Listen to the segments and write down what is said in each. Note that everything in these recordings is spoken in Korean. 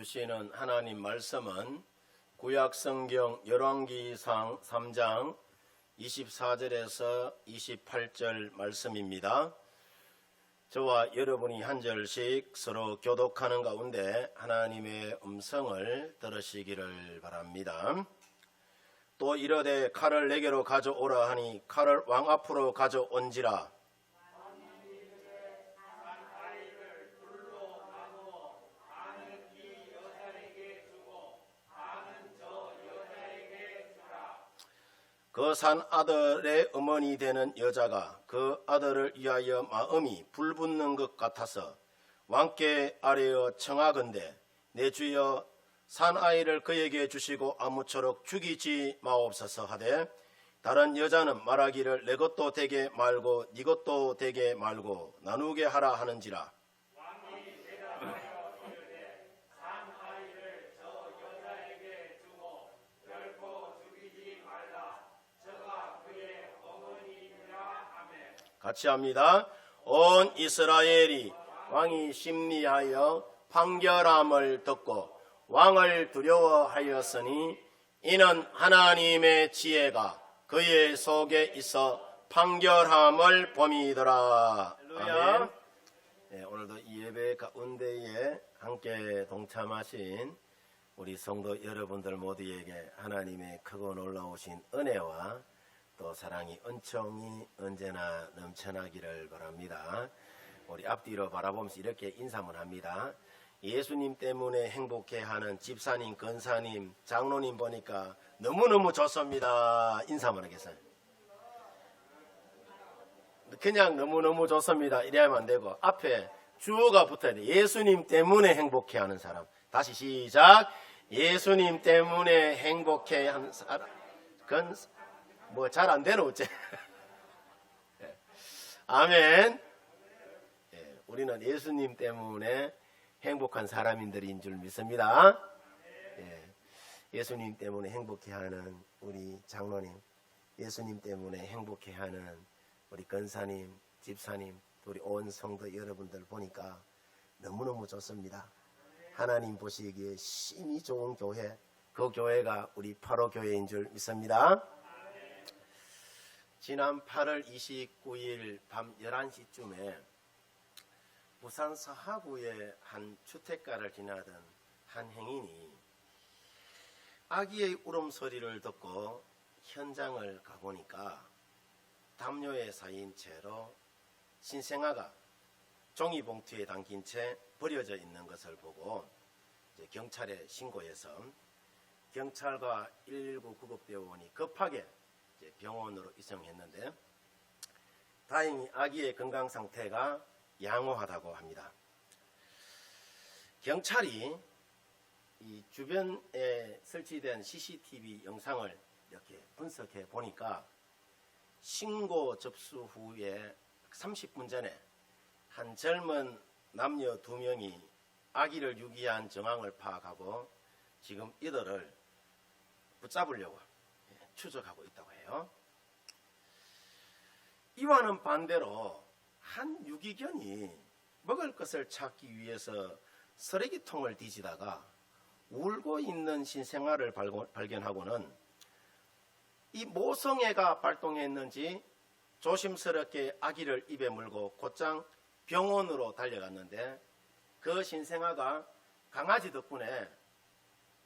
주시는 하나님 말씀은 구약성경 열왕기상 3장 24절에서 28절 말씀입니다. 저와 여러분이 한 절씩 서로 교독하는 가운데 하나님의 음성을 들으시기를 바랍니다. 또 이르되 칼을 내게로 가져오라 하니 칼을 왕 앞으로 가져온지라. 그 산 아들의 어머니 되는 여자가 그 아들을 위하여 마음이 불붙는 것 같아서 왕께 아뢰어 청하건대 내 주여 산 아이를 그에게 주시고 아무쪼록 죽이지 마옵소서 하되 다른 여자는 말하기를 내 것도 되게 말고 네 것도 되게 말고 나누게 하라 하는지라. 같이 합니다. 온 이스라엘이 왕이 심리하여 판결함을 듣고 왕을 두려워하였으니 이는 하나님의 지혜가 그의 속에 있어 판결함을 봄이더라. 아멘. 네, 오늘도 이 예배 가운데에 함께 동참하신 우리 성도 여러분들 모두에게 하나님의 크고 놀라우신 은혜와 또 사랑이 은총이 언제나 넘쳐나기를 바랍니다. 우리 앞뒤로 바라보면서 이렇게 인사만 합니다. 예수님 때문에 행복해하는 집사님, 권사님, 장로님 보니까 너무너무 좋습니다. 인사만 하겠어요. 그냥 너무너무 좋습니다 이래 하면 안 되고 앞에 주어가 붙어야 돼. 예수님 때문에 행복해하는 사람. 다시 시작. 예수님 때문에 행복해하는 사람. 그건 뭐 잘 안 되는 어째. 아멘. 우리는 예수님 때문에 행복한 사람인들인 줄 믿습니다. 예수님 때문에 행복해하는 우리 장로님, 예수님 때문에 행복해하는 우리 권사님, 집사님, 우리 온 성도 여러분들 보니까 너무너무 좋습니다. 하나님 보시기에 심히 좋은 교회, 그 교회가 우리 8호 교회인 줄 믿습니다. 지난 8월 29일 밤 11시쯤에 부산 서하구의 한 주택가를 지나던 한 행인이 아기의 울음소리를 듣고 현장을 가보니까 담요에 쌓인 채로 신생아가 종이봉투에 담긴 채 버려져 있는 것을 보고 이제 경찰에 신고해서 경찰과 119 구급대원이 급하게 병원으로 이송했는데 다행히 아기의 건강 상태가 양호하다고 합니다. 경찰이 이 주변에 설치된 CCTV 영상을 이렇게 분석해 보니까 신고 접수 후에 30분 전에 한 젊은 남녀 2명이 아기를 유기한 정황을 파악하고 지금 이들을 붙잡으려고 추적하고 있다고 해요. 이와는 반대로 한 유기견이 먹을 것을 찾기 위해서 쓰레기통을 뒤지다가 울고 있는 신생아를 발견하고는 이 모성애가 발동했는지 조심스럽게 아기를 입에 물고 곧장 병원으로 달려갔는데 그 신생아가 강아지 덕분에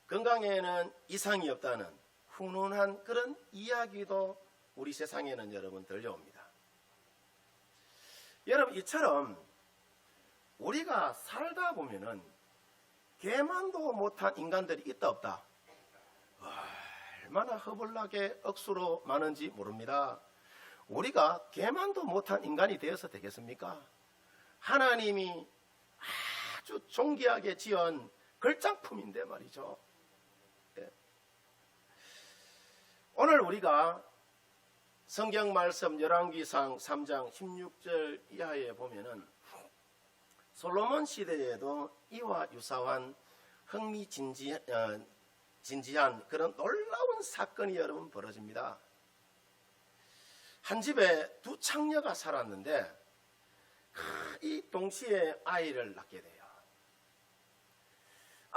건강에는 이상이 없다는 훈훈한 그런 이야기도 우리 세상에는 여러분 들려옵니다. 여러분 이처럼 우리가 살다 보면은 개만도 못한 인간들이 있다 없다. 얼마나 허벌나게 억수로 많은지 모릅니다. 우리가 개만도 못한 인간이 되어서 되겠습니까? 하나님이 아주 존귀하게 지은 걸작품인데 말이죠. 오늘 우리가 성경 말씀 열왕기상 3장 16절 이하에 보면은 솔로몬 시대에도 이와 유사한 흥미진지한 그런 놀라운 사건이 여러분 벌어집니다. 한 집에 두 창녀가 살았는데 이 동시에 아이를 낳게 돼요.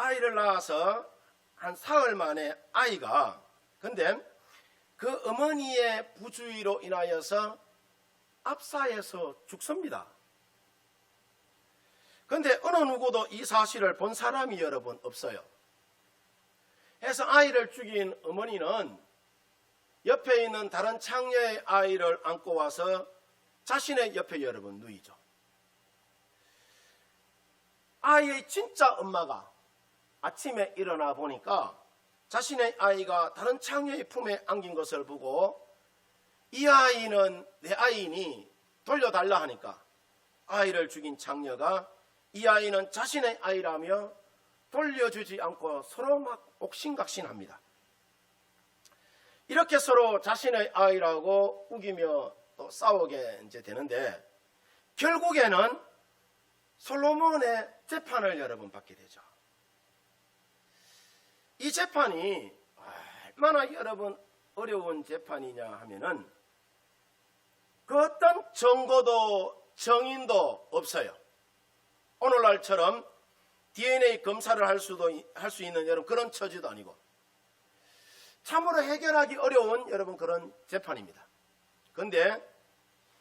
아이를 낳아서 한 사흘 만에 아이가, 근데 그 어머니의 부주의로 인하여서 압사해서 죽습니다. 그런데 어느 누구도 이 사실을 본 사람이 여러분 없어요. 해서 아이를 죽인 어머니는 옆에 있는 다른 창녀의 아이를 안고 와서 자신의 옆에 여러분 누이죠. 아이의 진짜 엄마가 아침에 일어나 보니까 자신의 아이가 다른 창녀의 품에 안긴 것을 보고 이 아이는 내 아이니 돌려달라 하니까 아이를 죽인 창녀가 이 아이는 자신의 아이라며 돌려주지 않고 서로 막 옥신각신합니다. 이렇게 서로 자신의 아이라고 우기며 또 싸우게 이제 되는데 결국에는 솔로몬의 재판을 여러분 받게 되죠. 이 재판이 얼마나 여러분 어려운 재판이냐 하면은 그 어떤 정보도 정인도 없어요. 오늘날처럼 DNA 검사를 할 수 있는 여러분 그런 처지도 아니고 참으로 해결하기 어려운 여러분 그런 재판입니다. 그런데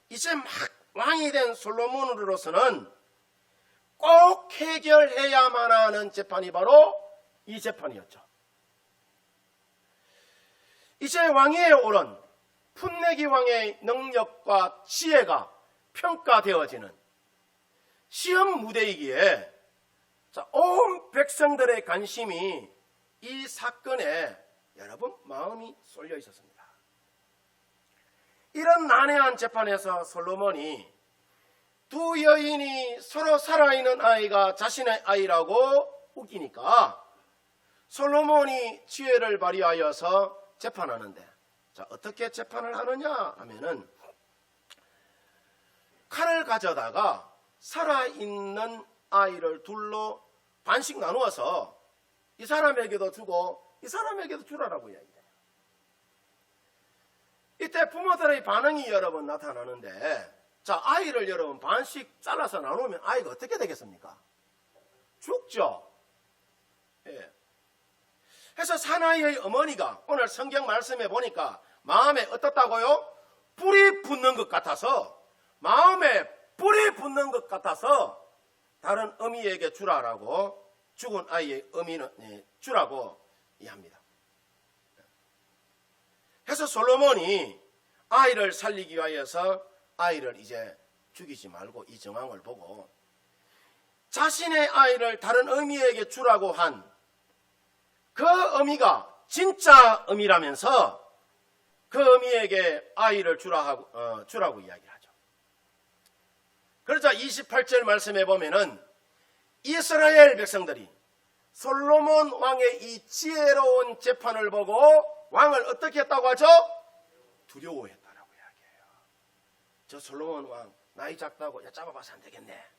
이제 막 왕이 된 솔로몬으로서는 꼭 해결해야만 하는 재판이 바로 이 재판이었죠. 이제 왕위에 오른 풋내기 왕의 능력과 지혜가 평가되어지는 시험 무대이기에 온 백성들의 관심이 이 사건에 여러분 마음이 쏠려 있었습니다. 이런 난해한 재판에서 솔로몬이 두 여인이 서로 살아있는 아이가 자신의 아이라고 우기니까 솔로몬이 지혜를 발휘하여서 재판하는데, 자, 어떻게 재판을 하느냐 하면은 칼을 가져다가 살아있는 아이를 둘로 반씩 나누어서 이 사람에게도 주고 이 사람에게도 주라라고 이야기해요. 이때 부모들의 반응이 여러분 나타나는데, 자, 아이를 여러분 반씩 잘라서 나누면 아이가 어떻게 되겠습니까? 죽죠. 예. 그래서 사나이의 어머니가 오늘 성경 말씀에 보니까 마음에 어떻다고요? 불이 붙는 것 같아서, 마음에 불이 붙는 것 같아서 다른 어미에게 주라라고, 죽은 아이의 어미는 주라고 이야기합니다. 그래서 솔로몬이 아이를 살리기 위해서 아이를 이제 죽이지 말고 이 정황을 보고 자신의 아이를 다른 어미에게 주라고 한 그 어미가 진짜 어미라면서 그 어미에게 아이를 주라고 이야기하죠. 그러자 28절 말씀에 보면은 이스라엘 백성들이 솔로몬 왕의 이 지혜로운 재판을 보고 왕을 어떻게 했다고 하죠? 두려워했다라고 이야기해요. 저 솔로몬 왕 나이 작다고 야 잡아봐서 안 되겠네,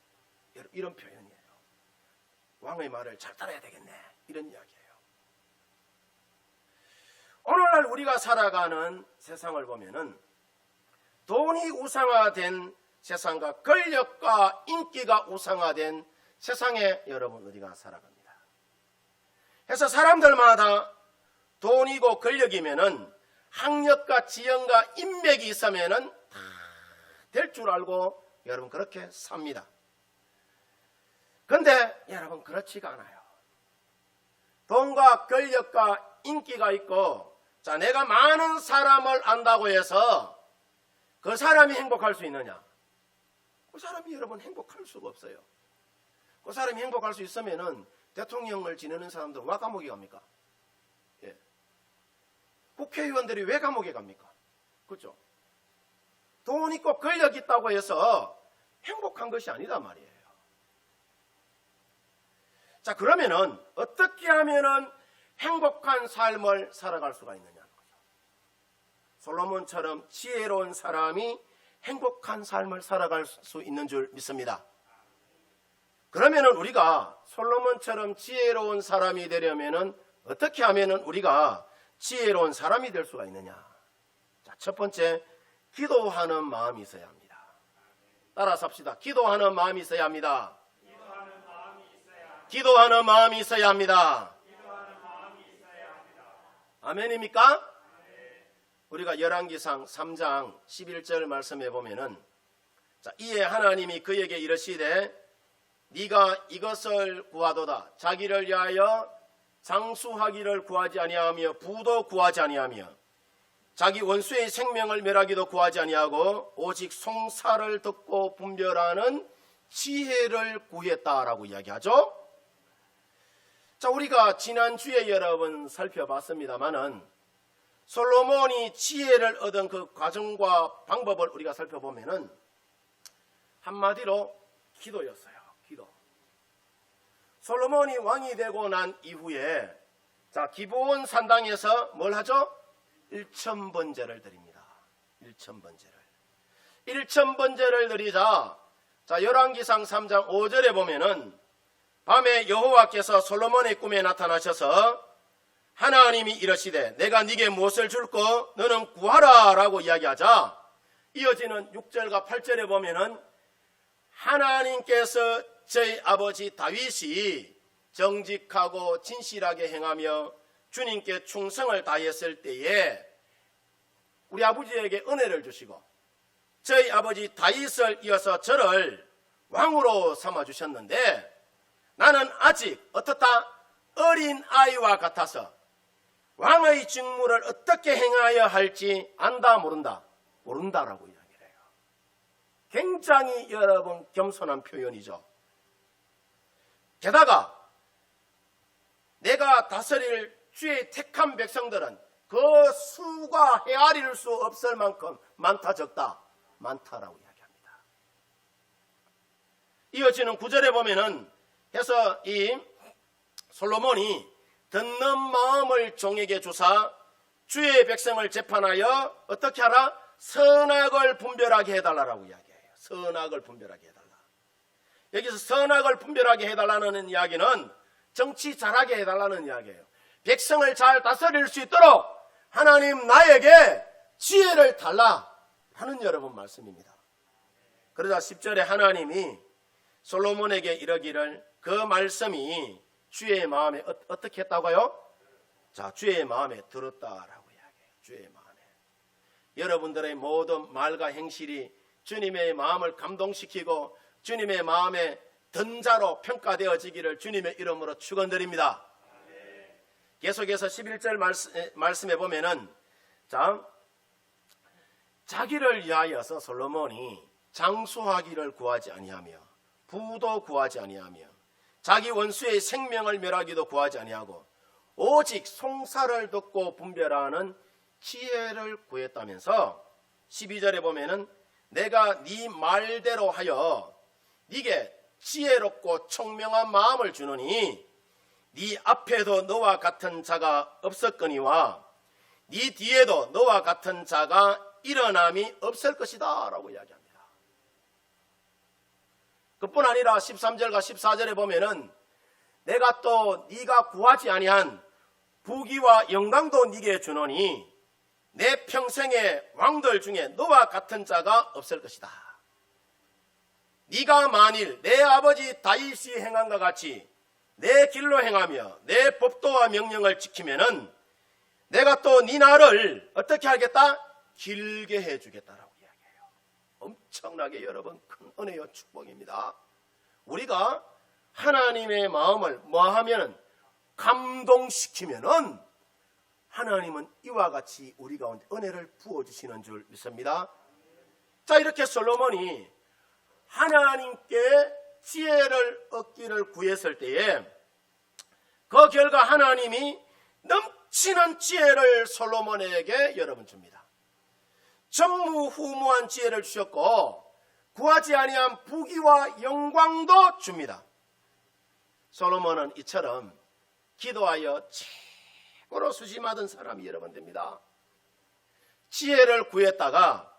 이런 표현이에요. 왕의 말을 잘 따라야 되겠네, 이런 이야기예요. 오늘날 우리가 살아가는 세상을 보면은 돈이 우상화된 세상과 권력과 인기가 우상화된 세상에 여러분 우리가 살아갑니다. 그래서 사람들마다 돈이고 권력이면은 학력과 지형과 인맥이 있으면은 다 될 줄 알고 여러분 그렇게 삽니다. 그런데 여러분 그렇지가 않아요. 돈과 권력과 인기가 있고, 자, 내가 많은 사람을 안다고 해서 그 사람이 행복할 수 있느냐? 그 사람이 여러분 행복할 수가 없어요. 그 사람이 행복할 수 있으면은 대통령을 지내는 사람들은 왜 감옥에 갑니까? 예. 국회의원들이 왜 감옥에 갑니까? 그렇죠? 돈 있고 권력 있다고 해서 행복한 것이 아니다 말이에요. 자, 그러면은 어떻게 하면은 행복한 삶을 살아갈 수가 있느냐는 거죠. 솔로몬처럼 지혜로운 사람이 행복한 삶을 살아갈 수 있는 줄 믿습니다. 그러면은 우리가 솔로몬처럼 지혜로운 사람이 되려면은 어떻게 하면은 우리가 지혜로운 사람이 될 수가 있느냐? 자, 첫 번째, 기도하는 마음이 있어야 합니다. 따라서 합시다. 기도하는 마음이 있어야 합니다. 기도하는 마음이 있어야 합니다. 아멘입니까? 우리가 열왕기상 3장 11절 말씀해 보면은, 자, 이에 하나님이 그에게 이르시되 네가 이것을 구하도다. 자기를 위하여 장수하기를 구하지 아니하며 부도 구하지 아니하며 자기 원수의 생명을 멸하기도 구하지 아니하고 오직 송사를 듣고 분별하는 지혜를 구했다라고 이야기하죠. 자, 우리가 지난주에 여러 번 살펴봤습니다마는 솔로몬이 지혜를 얻은 그 과정과 방법을 우리가 살펴보면은 한마디로 기도였어요. 기도. 솔로몬이 왕이 되고 난 이후에, 자, 기브온 산당에서 뭘 하죠? 1,000번제를 드립니다. 1,000번제를 드리자, 자, 열왕기상 3장 5절에 보면은 밤에 여호와께서 솔로몬의 꿈에 나타나셔서 하나님이 이르시되 내가 네게 무엇을 줄고 너는 구하라 라고 이야기하자, 이어지는 6절과 8절에 보면은 하나님께서 저희 아버지 다윗이 정직하고 진실하게 행하며 주님께 충성을 다했을 때에 우리 아버지에게 은혜를 주시고 저희 아버지 다윗을 이어서 저를 왕으로 삼아주셨는데 나는 아직 어떻다? 어린 아이와 같아서 왕의 직무를 어떻게 행하여야 할지 안다 모른다? 모른다라고 이야기를 해요. 굉장히 여러분 겸손한 표현이죠. 게다가 내가 다스릴 주의 택한 백성들은 그 수가 헤아릴 수 없을 만큼 많다 적다? 많다라고 이야기합니다. 이어지는 9절에 보면은 해서 이 솔로몬이 듣는 마음을 종에게 주사 주의 백성을 재판하여 어떻게 하라? 선악을 분별하게 해달라고 이야기해요. 선악을 분별하게 해달라. 여기서 선악을 분별하게 해달라는 이야기는 정치 잘하게 해달라는 이야기예요. 백성을 잘 다스릴 수 있도록 하나님 나에게 지혜를 달라 하는 여러분 말씀입니다. 그러자 10절에 하나님이 솔로몬에게 이르기를 그 말씀이 주의 마음에 어떻게 했다고요? 자, 주의 마음에 들었다라고 이야기해요. 주의 마음에. 여러분들의 모든 말과 행실이 주님의 마음을 감동시키고 주님의 마음에 든자로 평가되어지기를 주님의 이름으로 축원드립니다. 계속해서 11절 말씀해 보면은, 자, 자기를 위하여서 솔로몬이 장수하기를 구하지 아니하며 부도 구하지 아니하며 자기 원수의 생명을 멸하기도 구하지 아니하고 오직 송사를 듣고 분별하는 지혜를 구했다면서 12절에 보면은 내가 네 말대로 하여 네게 지혜롭고 총명한 마음을 주노니 네 앞에도 너와 같은 자가 없었거니와 네 뒤에도 너와 같은 자가 일어남이 없을 것이다 라고 이야기합니다. 그뿐 아니라 13절과 14절에 보면은 내가 또 네가 구하지 아니한 부귀와 영광도 네게 주노니 내 평생의 왕들 중에 너와 같은 자가 없을 것이다. 네가 만일 내 아버지 다윗이 행한 것 같이 내 길로 행하며 내 법도와 명령을 지키면은 내가 또 네 날을 어떻게 하겠다? 길게 해주겠다라고 이야기해요. 엄청나게 여러분 큰 은혜와 축복입니다. 우리가 하나님의 마음을 뭐하면은 감동시키면은 하나님은 이와 같이 우리 가운데 은혜를 부어주시는 줄 믿습니다. 자, 이렇게 솔로몬이 하나님께 지혜를 얻기를 구했을 때에 그 결과 하나님이 넘치는 지혜를 솔로몬에게 여러분 줍니다. 전무후무한 지혜를 주셨고 구하지 아니한 부귀와 영광도 줍니다. 솔로몬은 이처럼 기도하여 최고로 수심하던 사람이 여러분 됩니다. 지혜를 구했다가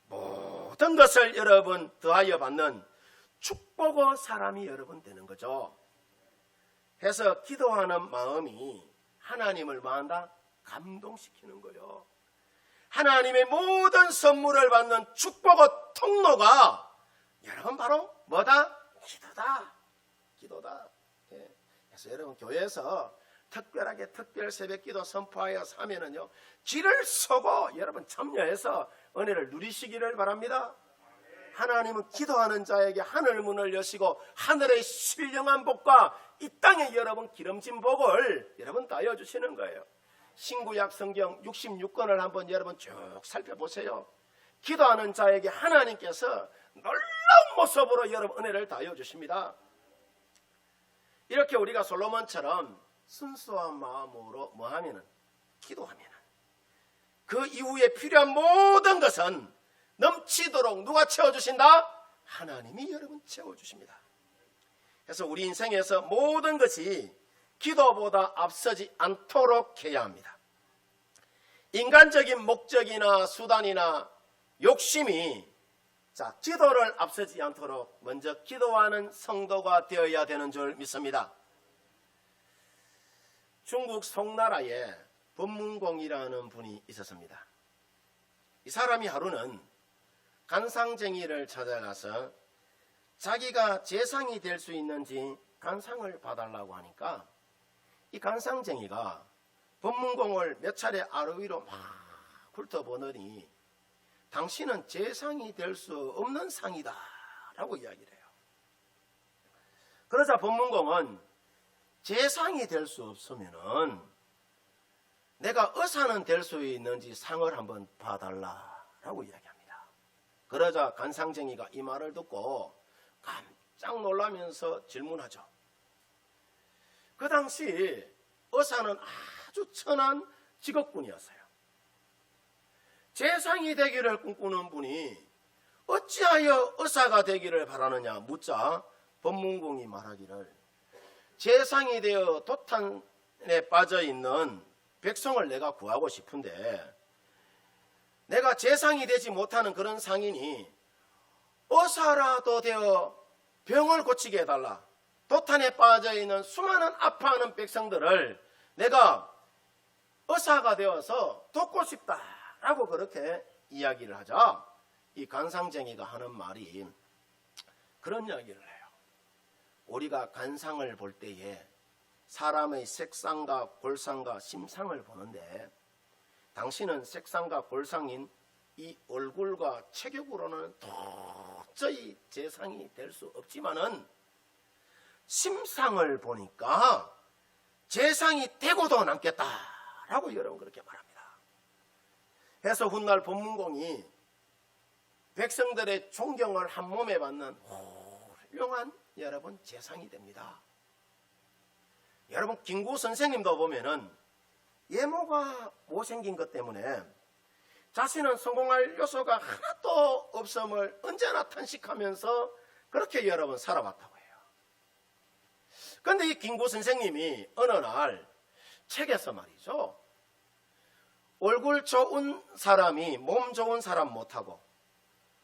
모든 것을 여러분 더하여 받는 축복의 사람이 여러분 되는 거죠. 해서 기도하는 마음이 하나님을 뭐한다? 감동시키는 거예요. 하나님의 모든 선물을 받는 축복의 통로가 여러분 바로 뭐다? 기도다. 기도다. 예. 그래서 여러분 교회에서 특별하게 특별 새벽기도 선포하여 사면은요 길을 서고 여러분 참여해서 은혜를 누리시기를 바랍니다. 하나님은 기도하는 자에게 하늘 문을 여시고 하늘의 신령한 복과 이 땅에 여러분 기름진 복을 여러분 따여 주시는 거예요. 신구약 성경 66권을 한번 여러분 쭉 살펴보세요. 기도하는 자에게 하나님께서 놀라운 모습으로 여러분 은혜를 따여 주십니다. 이렇게 우리가 솔로몬처럼 순수한 마음으로 뭐하면은 기도하면은 그 이후에 필요한 모든 것은 넘치도록 누가 채워주신다? 하나님이 여러분 채워주십니다. 그래서 우리 인생에서 모든 것이 기도보다 앞서지 않도록 해야 합니다. 인간적인 목적이나 수단이나 욕심이 기도를 앞서지 않도록 먼저 기도하는 성도가 되어야 되는 줄 믿습니다. 중국 송나라에 법문공이라는 분이 있었습니다. 이 사람이 하루는 간상쟁이를 찾아가서 자기가 재상이 될 수 있는지 간상을 봐달라고 하니까 이 간상쟁이가 법문공을 몇 차례 아래 위로 막 훑어보더니 당신은 재상이 될 수 없는 상이다 라고 이야기를 해요. 그러자 법문공은 재상이 될 수 없으면은 내가 의사는 될 수 있는지 상을 한번 봐달라라고 이야기합니다. 그러자 간상쟁이가 이 말을 듣고 깜짝 놀라면서 질문하죠. 그 당시 의사는 아주 천한 직업군이었어요. 재상이 되기를 꿈꾸는 분이 어찌하여 의사가 되기를 바라느냐 묻자 법문공이 말하기를 재상이 되어 도탄에 빠져있는 백성을 내가 구하고 싶은데 내가 재상이 되지 못하는 그런 상인이 의사라도 되어 병을 고치게 해달라. 도탄에 빠져있는 수많은 아파하는 백성들을 내가 의사가 되어서 돕고 싶다라고 그렇게 이야기를 하자 이 간상쟁이가 하는 말이 그런 이야기를 해요. 우리가 간상을 볼 때에 사람의 색상과 골상과 심상을 보는데 당신은 색상과 골상인 이 얼굴과 체격으로는 도저히 재상이 될 수 없지만은 심상을 보니까 재상이 되고도 남겠다라고 여러분 그렇게 말합니다. 해서 훗날 법문공이 백성들의 존경을 한 몸에 받는 훌륭한 여러분 재상이 됩니다. 여러분 김구 선생님도 보면은 외모가 못생긴 것 때문에 자신은 성공할 요소가 하나도 없음을 언제나 탄식하면서 그렇게 여러분 살아왔다고 해요. 그런데 이 김구 선생님이 어느 날 책에서 말이죠. 얼굴 좋은 사람이 몸 좋은 사람 못하고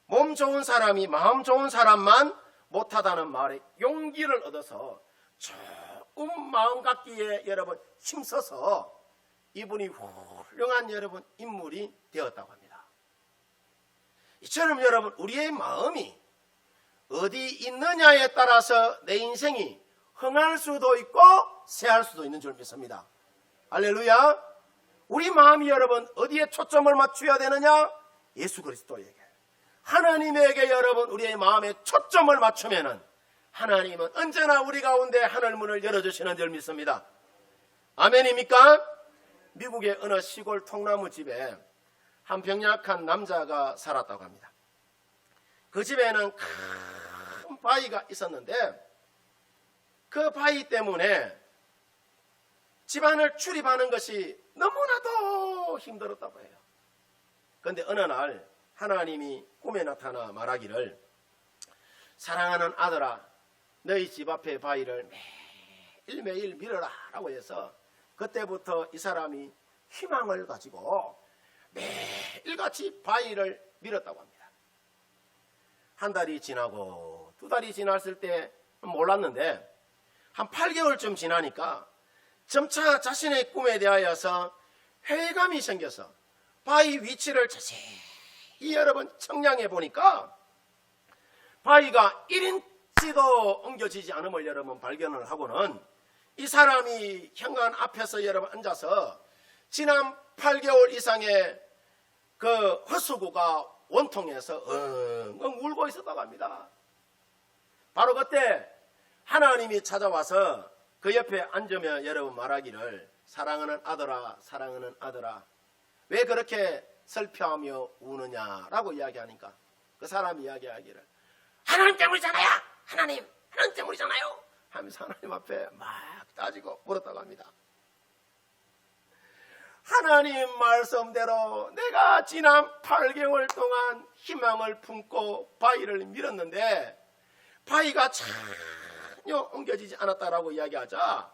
몸 좋은 사람이 마음 좋은 사람만 못하다는 말에 용기를 얻어서 조금 마음 갖기에 여러분 힘써서 이분이 훌륭한 여러분 인물이 되었다고 합니다. 이처럼 여러분 우리의 마음이 어디 있느냐에 따라서 내 인생이 흥할 수도 있고 쇠할 수도 있는 줄 믿습니다. 할렐루야. 우리 마음이 여러분 어디에 초점을 맞춰야 되느냐? 예수 그리스도에게, 하나님에게 여러분 우리의 마음에 초점을 맞추면은 하나님은 언제나 우리 가운데 하늘 문을 열어주시는 줄 믿습니다. 아멘입니까? 미국의 어느 시골 통나무 집에 한 병약한 남자가 살았다고 합니다. 그 집에는 큰 바위가 있었는데 그 바위 때문에 집안을 출입하는 것이 너무나도 힘들었다고 해요. 그런데 어느 날 하나님이 꿈에 나타나 말하기를 사랑하는 아들아 너희 집 앞에 바위를 매일매일 밀어라 라고 해서 그때부터 이 사람이 희망을 가지고 매일같이 바위를 밀었다고 합니다. 한 달이 지나고 두 달이 지났을 때 몰랐는데 한 8개월쯤 지나니까 점차 자신의 꿈에 대하여서 회의감이 생겨서 바위 위치를 자세히 여러분 청량해 보니까 바위가 1인치도 옮겨지지 않음을 여러분 발견을 하고는 이 사람이 현관 앞에서 여러분 앉아서 지난 8개월 이상의 그 헛수고가 원통해서 엉엉 울고 있었다고 합니다. 바로 그때 하나님이 찾아와서 그 옆에 앉으며 여러분 말하기를, 사랑하는 아들아, 사랑하는 아들아, 왜 그렇게 슬퍼하며 우느냐라고 이야기하니까 그 사람이 이야기하기를, 하나님 때문이잖아요, 하나님 때문이잖아요 하면서 하나님 앞에 막 따지고 물었다고 합니다. 하나님 말씀대로 내가 지난 8개월 동안 희망을 품고 바위를 밀었는데 바위가 전혀 옮겨지지 않았다라고 이야기하자,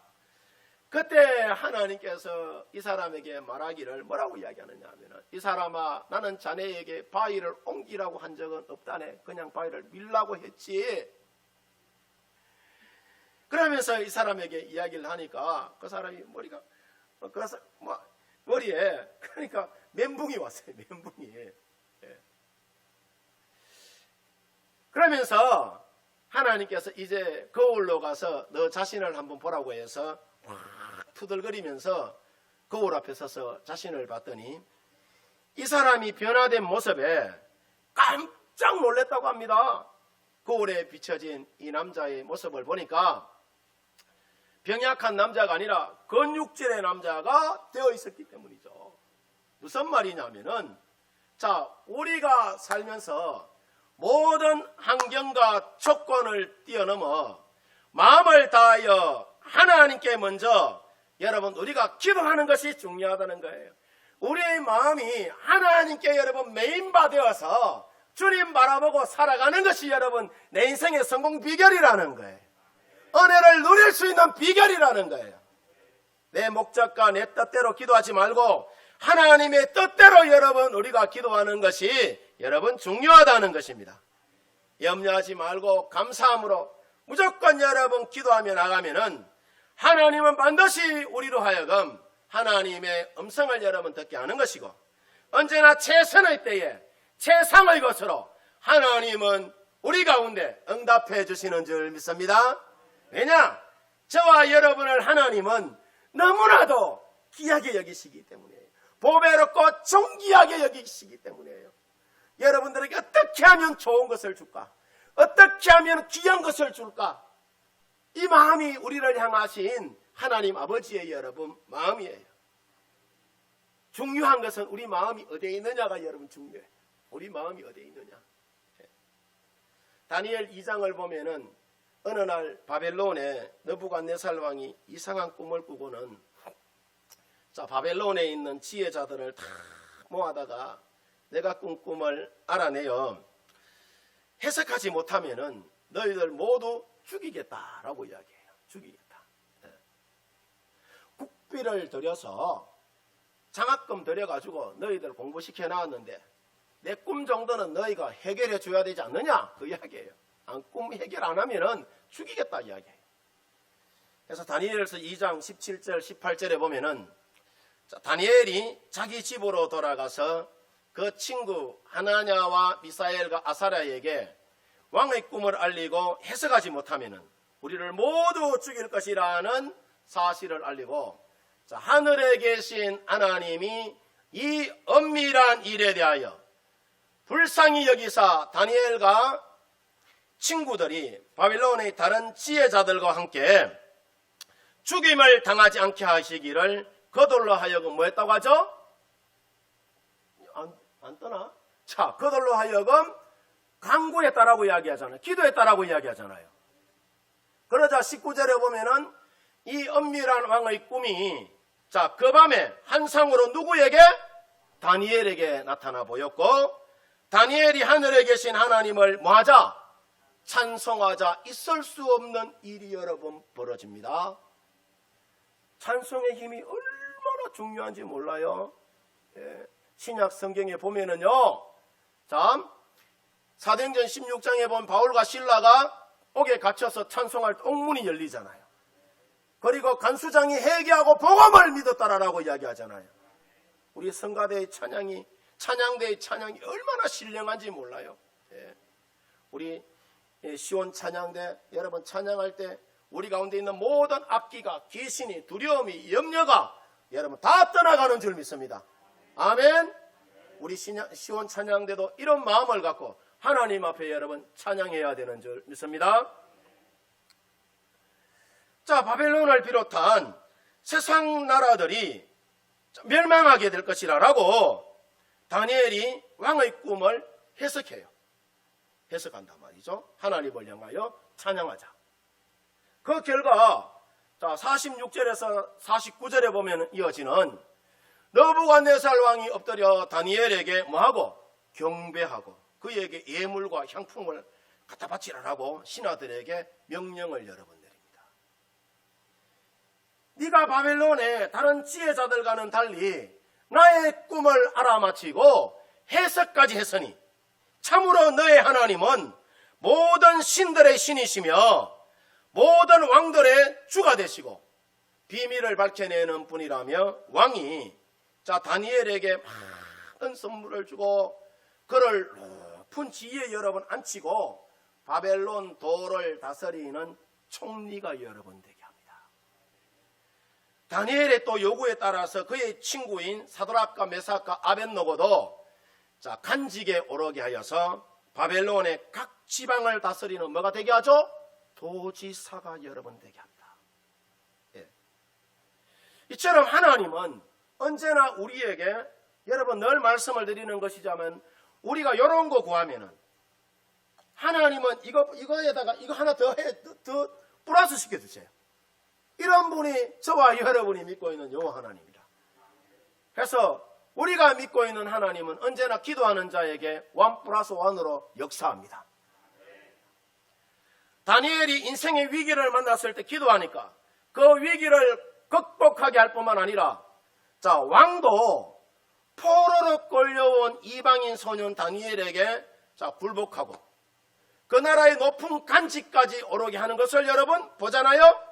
그때 하나님께서 이 사람에게 말하기를 뭐라고 이야기하느냐 하면, 이 사람아, 나는 자네에게 바위를 옮기라고 한 적은 없다네. 그냥 바위를 밀라고 했지. 그러면서 이 사람에게 이야기를 하니까 그 사람이 머리가 머리에 그러니까 멘붕이 왔어요. 멘붕이. 예. 그러면서 하나님께서 이제 거울로 가서 너 자신을 한번 보라고 해서 확 투덜거리면서 거울 앞에 서서 자신을 봤더니 이 사람이 변화된 모습에 깜짝 놀랐다고 합니다. 거울에 비춰진 이 남자의 모습을 보니까 병약한 남자가 아니라 근육질의 남자가 되어 있었기 때문이죠. 무슨 말이냐면은, 자, 우리가 살면서 모든 환경과 조건을 뛰어넘어 마음을 다하여 하나님께 먼저 여러분 우리가 기도하는 것이 중요하다는 거예요. 우리의 마음이 하나님께 여러분 메인바되어서 주님 바라보고 살아가는 것이 여러분 내 인생의 성공 비결이라는 거예요. 은혜를 누릴 수 있는 비결이라는 거예요. 내 목적과 내 뜻대로 기도하지 말고 하나님의 뜻대로 여러분 우리가 기도하는 것이 여러분 중요하다는 것입니다. 염려하지 말고 감사함으로 무조건 여러분 기도하며 나가면은 하나님은 반드시 우리로 하여금 하나님의 음성을 여러분 듣게 하는 것이고, 언제나 최선의 때에 최상의 것으로 하나님은 우리 가운데 응답해 주시는 줄 믿습니다. 왜냐? 저와 여러분을 하나님은 너무나도 귀하게 여기시기 때문이에요. 보배롭고 존귀하게 여기시기 때문이에요. 여러분들에게 어떻게 하면 좋은 것을 줄까? 어떻게 하면 귀한 것을 줄까? 이 마음이 우리를 향하신 하나님 아버지의 여러분 마음이에요. 중요한 것은 우리 마음이 어디에 있느냐가 여러분 중요해요. 우리 마음이 어디에 있느냐. 다니엘 2장을 보면은 어느 날 바벨론에 느부갓네살 왕이 이상한 꿈을 꾸고는, 자, 바벨론에 있는 지혜자들을 다 모아다가 내가 꾼 꿈을 알아내어 해석하지 못하면은 너희들 모두 죽이겠다라고 이야기해요. 죽이겠다. 국비를 들여서 장학금 들여가지고 너희들 공부시켜 나왔는데 내 꿈 정도는 너희가 해결해 줘야 되지 않느냐, 그 이야기예요. 꿈 해결 안 하면은 죽이겠다 이야기예요. 그래서 다니엘서 2장 17절 18절에 보면은, 자, 다니엘이 자기 집으로 돌아가서 그 친구 하나냐와 미사엘과 아사랴에게 왕의 꿈을 알리고 해석하지 못하면은 우리를 모두 죽일 것이라는 사실을 알리고, 자, 하늘에 계신 하나님이 이 엄밀한 일에 대하여 불쌍히 여기사 다니엘과 친구들이 바빌론의 다른 지혜자들과 함께 죽임을 당하지 않게 하시기를 그들로 하여금 뭐 했다고 하죠? 안 떠나? 자, 그들로 하여금 간구했다라고 이야기하잖아요. 기도했다라고 이야기하잖아요. 그러자 19절에 보면은 이 엄밀한 왕의 꿈이, 자, 그 밤에 환상으로 누구에게? 다니엘에게 나타나 보였고, 다니엘이 하늘에 계신 하나님을 뭐하자? 찬송하자. 있을 수 없는 일이 여러분 벌어집니다. 찬송의 힘이 얼마나 중요한지 몰라요. 예. 신약 성경에 보면은요, 자, 사도행전 16장에 보면 바울과 실라가 옥에 갇혀서 찬송할 때 옥문이 열리잖아요. 그리고 간수장이 회개하고 복음을 믿었다라고 이야기하잖아요. 우리 성가대의 찬양이, 찬양대의 찬양이 얼마나 신령한지 몰라요. 예. 우리 시온 찬양대 여러분 찬양할 때 우리 가운데 있는 모든 악기가, 귀신이, 두려움이, 염려가 여러분 다 떠나가는 줄 믿습니다. 아멘. 우리 시온 찬양대도 이런 마음을 갖고 하나님 앞에 여러분 찬양해야 되는 줄 믿습니다. 자, 바벨론을 비롯한 세상 나라들이 멸망하게 될 것이라고 다니엘이 왕의 꿈을 해석한단 말이죠. 하나님을 향하여 찬양하자. 그 결과 46절에서 49절에 보면 이어지는 느부갓네살 왕이 엎드려 다니엘에게 뭐하고? 경배하고 그에게 예물과 향품을 갖다 바치라고 신하들에게 명령을 여러분 내립니다. 네가 바벨론의 다른 지혜자들과는 달리 나의 꿈을 알아맞히고 해석까지 했으니 참으로 너의 하나님은 모든 신들의 신이시며 모든 왕들의 주가 되시고 비밀을 밝혀내는 분이라며 왕이 다니엘에게 많은 선물을 주고 그를 높은 지위에 여러분 앉히고 바벨론 도를 다스리는 총리가 여러분 되게 합니다. 다니엘의 또 요구에 따라서 그의 친구인 사드락과 메삭과 아벳노고도 간직에 오르게 하여서 바벨론의 각 지방을 다스리는 뭐가 되게 하죠? 도지사가 여러분 되게 합니다. 예. 이처럼 하나님은 언제나 우리에게 여러분 늘 말씀을 드리는 것이자면 우리가 이런 거 구하면은 하나님은 이거에다가 이거 하나 더 플러스 시켜 주세요. 이런 분이 저와 여러분이 믿고 있는 여호와 하나님입니다. 그래서 우리가 믿고 있는 하나님은 언제나 기도하는 자에게 1+1으로 역사합니다. 다니엘이 인생의 위기를 만났을 때 기도하니까 그 위기를 극복하게 할 뿐만 아니라 왕도 포로로 끌려온 이방인 소년 다니엘에게 굴복하고 그 나라의 높은 간직까지 오르게 하는 것을 여러분 보잖아요.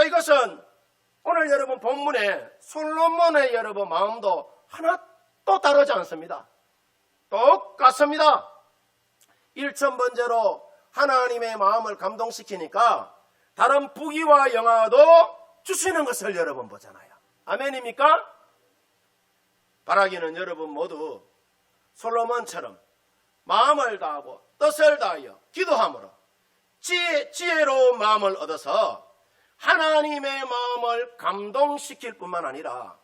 이것은 오늘 여러분 본문에 솔로몬의 여러분 마음도 하나도 다르지 않습니다. 똑같습니다. 1,000번째로 하나님의 마음을 감동시키니까 다른 부귀와 영화도 주시는 것을 여러분 보잖아요. 아멘입니까? 바라기는 여러분 모두 솔로몬처럼 마음을 다하고 뜻을 다하여 기도함으로 지혜로운 마음을 얻어서 하나님의 마음을 감동시킬 뿐만 아니라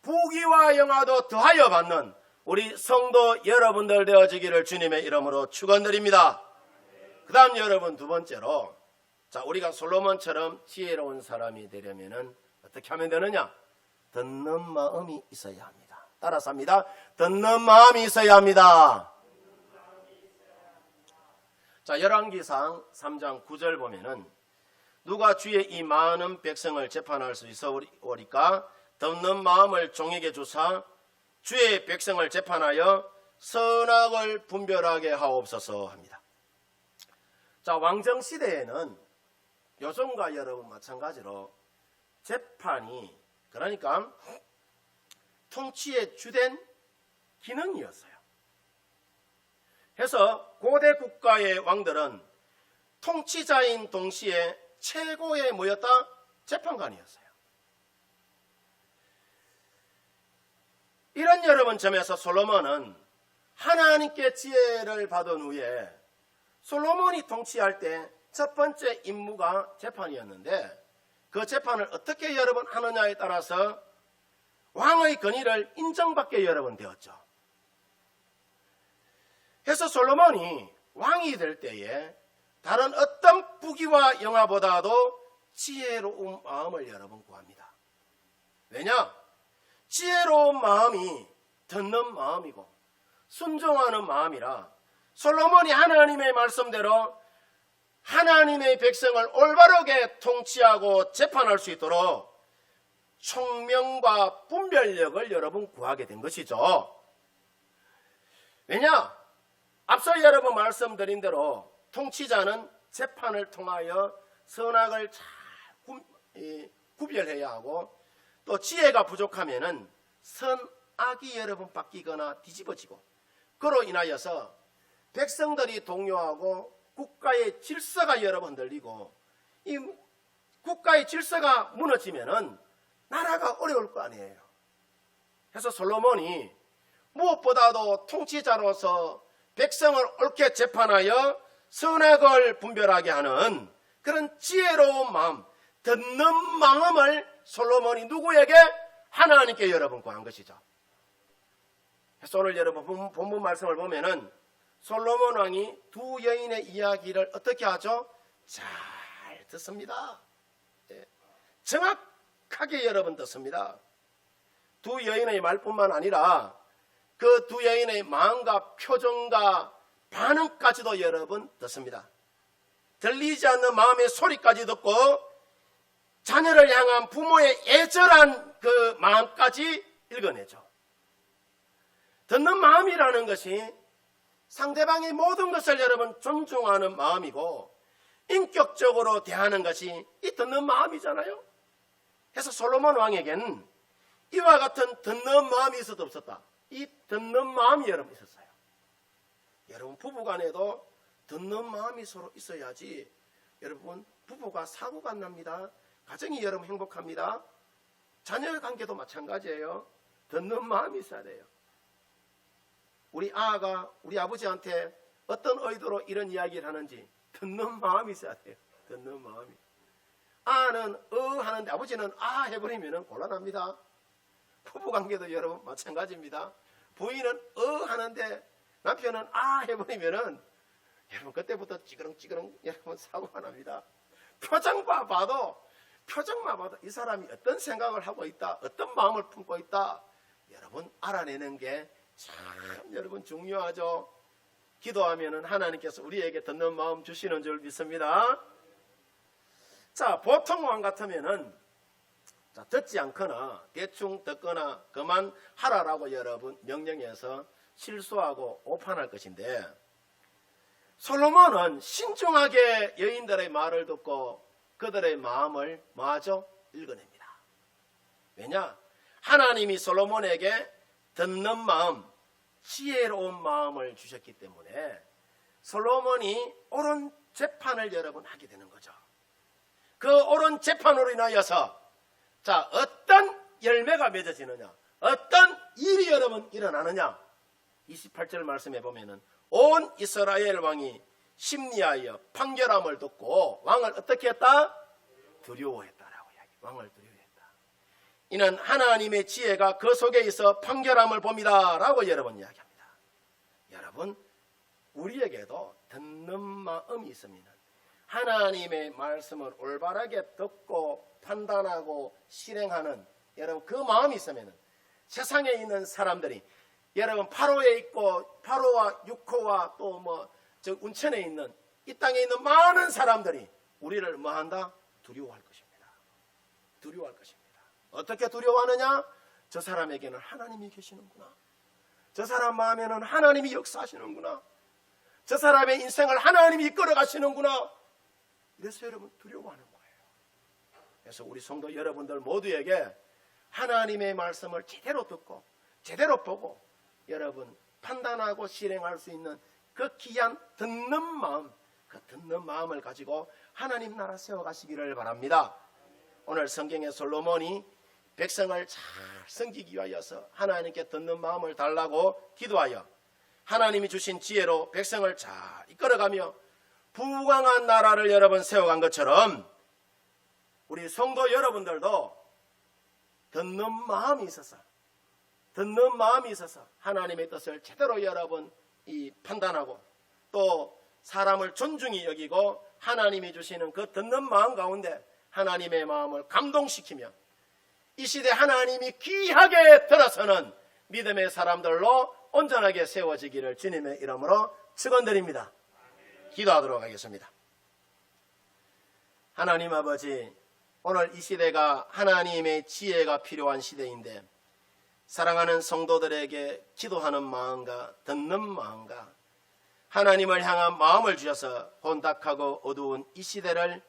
부귀와 영화도 더하여 받는 우리 성도 여러분들 되어지기를 주님의 이름으로 축원드립니다. 그 다음 여러분 두 번째로 우리가 솔로몬처럼 지혜로운 사람이 되려면 어떻게 하면 되느냐? 듣는 마음이 있어야 합니다. 따라서 합니다. 듣는 마음이 있어야 합니다. 열왕기상 3장 9절 보면은 누가 주의 이 많은 백성을 재판할 수 있어오리까? 듣는 마음을 종에게 주사 주의 백성을 재판하여 선악을 분별하게 하옵소서 합니다. 왕정시대에는 요즘과 여러분 마찬가지로 재판이 그러니까 통치의 주된 기능이었어요. 그래서 고대 국가의 왕들은 통치자인 동시에 최고의 뭐였다? 재판관이었어요. 이런 여러분 점에서 솔로몬은 하나님께 지혜를 받은 후에 솔로몬이 통치할 때 첫 번째 임무가 재판이었는데 그 재판을 어떻게 여러분 하느냐에 따라서 왕의 권위를 인정받게 여러분 되었죠. 그래서 솔로몬이 왕이 될 때에 다른 어떤 부귀와 영화보다도 지혜로운 마음을 여러분 구합니다. 왜냐? 지혜로운 마음이 듣는 마음이고 순종하는 마음이라 솔로몬이 하나님의 말씀대로 하나님의 백성을 올바르게 통치하고 재판할 수 있도록 총명과 분별력을 여러분 구하게 된 것이죠. 왜냐? 앞서 여러분 말씀드린 대로 통치자는 재판을 통하여 선악을 잘 구별해야 하고 또 지혜가 부족하면은 선악이 여러분 바뀌거나 뒤집어지고 그로 인하여서 백성들이 동요하고 국가의 질서가 여러분 흔들리고 이 국가의 질서가 무너지면은 나라가 어려울 거 아니에요. 그래서 솔로몬이 무엇보다도 통치자로서 백성을 옳게 재판하여 선악을 분별하게 하는 그런 지혜로운 마음, 듣는 마음을 솔로몬이 누구에게? 하나님께 여러분 구한 것이죠. 그래서 오늘 여러분 본문 말씀을 보면은 솔로몬 왕이 두 여인의 이야기를 어떻게 하죠? 잘 듣습니다. 정확하게 여러분 듣습니다. 두 여인의 말뿐만 아니라 그 두 여인의 마음과 표정과 반응까지도 여러분 듣습니다. 들리지 않는 마음의 소리까지 듣고 자녀를 향한 부모의 애절한 그 마음까지 읽어내죠. 듣는 마음이라는 것이 상대방의 모든 것을 여러분 존중하는 마음이고 인격적으로 대하는 것이 이 듣는 마음이잖아요. 그래서 솔로몬 왕에게는 이와 같은 듣는 마음이 있어도 없었다. 이 듣는 마음이 여러분 있었어요. 여러분 부부간에도 듣는 마음이 서로 있어야지 여러분 부부가 사고가 안 납니다. 가정이 여러분 행복합니다. 자녀 관계도 마찬가지예요. 듣는 마음이 있어야 돼요. 우리 아가 우리 아버지한테 어떤 의도로 이런 이야기를 하는지 듣는 마음이 있어야 돼요. 듣는 마음이. 아는 하는데 아버지는 해버리면 곤란합니다. 부부관계도 여러분 마찬가지입니다. 부인은 하는데 남편은 해버리면은 여러분 그때부터 찌그렁찌그렁 여러분 사고가 납니다. 표정만 봐도 이 사람이 어떤 생각을 하고 있다, 어떤 마음을 품고 있다 여러분 알아내는 게 참 여러분 중요하죠. 기도하면은 하나님께서 우리에게 듣는 마음 주시는 줄 믿습니다. 자, 보통 왕 같으면은 듣지 않거나 대충 듣거나 그만하라라고 여러분 명령해서 실수하고 오판할 것인데 솔로몬은 신중하게 여인들의 말을 듣고 그들의 마음을 뭐하죠? 읽어냅니다. 왜냐? 하나님이 솔로몬에게 듣는 마음, 지혜로운 마음을 주셨기 때문에 솔로몬이 옳은 재판을 여러분 하게 되는 거죠. 그 옳은 재판으로 인하여서 자, 어떤 열매가 맺어지느냐, 어떤 일이 여러분 일어나느냐. 28절 말씀해 보면은 온 이스라엘 왕이 심리하여 판결함을 듣고 왕을 어떻게 했다? 두려워했다라고 이야기. 왕을 두려워했다. 이는 하나님의 지혜가 그 속에 있어 판결함을 봅니다라고 여러분 이야기합니다. 여러분 우리에게도 듣는 마음이 있으면 하나님의 말씀을 올바르게 듣고 판단하고 실행하는 여러분 그 마음이 있으면 세상에 있는 사람들이 여러분 파로에 있고 파로와 육호와 또 저 운천에 있는 이 땅에 있는 많은 사람들이 우리를 뭐한다? 두려워할 것입니다. 두려워할 것입니다. 어떻게 두려워하느냐? 저 사람에게는 하나님이 계시는구나. 저 사람 마음에는 하나님이 역사하시는구나. 저 사람의 인생을 하나님이 이끌어 가시는구나. 그래서 여러분 두려워하는 거예요. 그래서 우리 성도 여러분들 모두에게 하나님의 말씀을 제대로 듣고 제대로 보고 여러분 판단하고 실행할 수 있는 그 귀한 듣는 마음, 그 듣는 마음을 가지고 하나님 나라 세워가시기를 바랍니다. 오늘 성경의 솔로몬이 백성을 잘 섬기기 위하여서 하나님께 듣는 마음을 달라고 기도하여 하나님이 주신 지혜로 백성을 잘 이끌어가며 부강한 나라를 여러분 세워간 것처럼 우리 성도 여러분들도 듣는 마음이 있어서 하나님의 뜻을 제대로 여러분 이 판단하고 또 사람을 존중히 여기고 하나님이 주시는 그 듣는 마음 가운데 하나님의 마음을 감동시키며 이 시대 하나님이 귀하게 들어서는 믿음의 사람들로 온전하게 세워지기를 주님의 이름으로 축원드립니다. 기도하도록 하겠습니다. 하나님 아버지, 오늘 이 시대가 하나님의 지혜가 필요한 시대인데 사랑하는 성도들에게 기도하는 마음과 듣는 마음과 하나님을 향한 마음을 주셔서 혼탁하고 어두운 이 시대를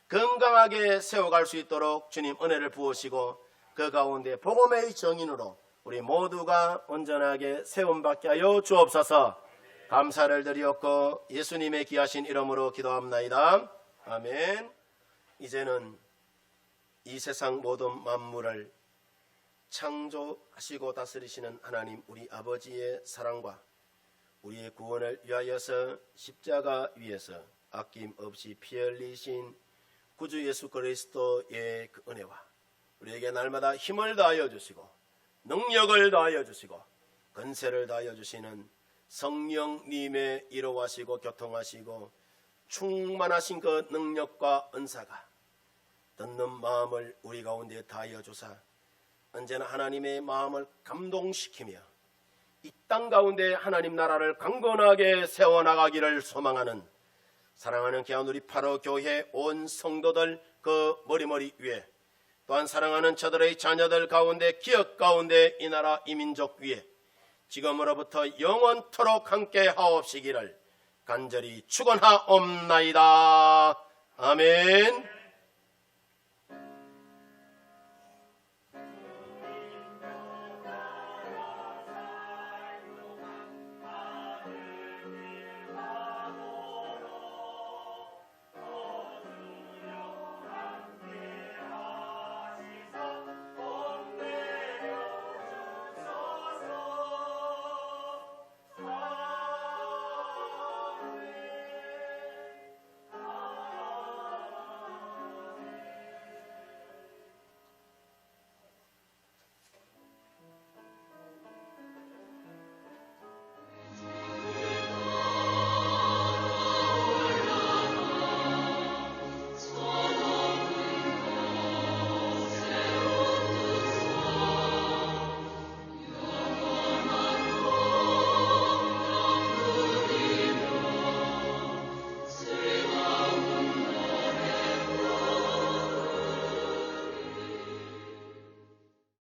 건강하게 세워갈 수 있도록 주님 은혜를 부으시고 그 가운데 복음의 정인으로 우리 모두가 온전하게 세움받게 하여 주옵소서. 감사를 드리옵고 예수님의 귀하신 이름으로 기도합나이다. 아멘. 이제는 이 세상 모든 만물을 창조하시고 다스리시는 하나님 우리 아버지의 사랑과 우리의 구원을 위하여서 십자가 위에서 아낌없이 피 흘리신 구주 예수 그리스도의 그 은혜와 우리에게 날마다 힘을 다하여 주시고 능력을 다하여 주시고 권세를 다하여 주시는 성령님의 이루하시고 교통하시고 충만하신 그 능력과 은사가 듣는 마음을 우리 가운데 다하여 주사 언제나 하나님의 마음을 감동시키며 이 땅 가운데 하나님 나라를 강건하게 세워나가기를 소망하는 사랑하는 귀한 우리 파로 교회 온 성도들 그 머리머리 위에 또한 사랑하는 저들의 자녀들 가운데 기업 가운데 이 나라 이 민족 위에 지금으로부터 영원토록 함께 하옵시기를 간절히 축원하옵나이다. 아멘.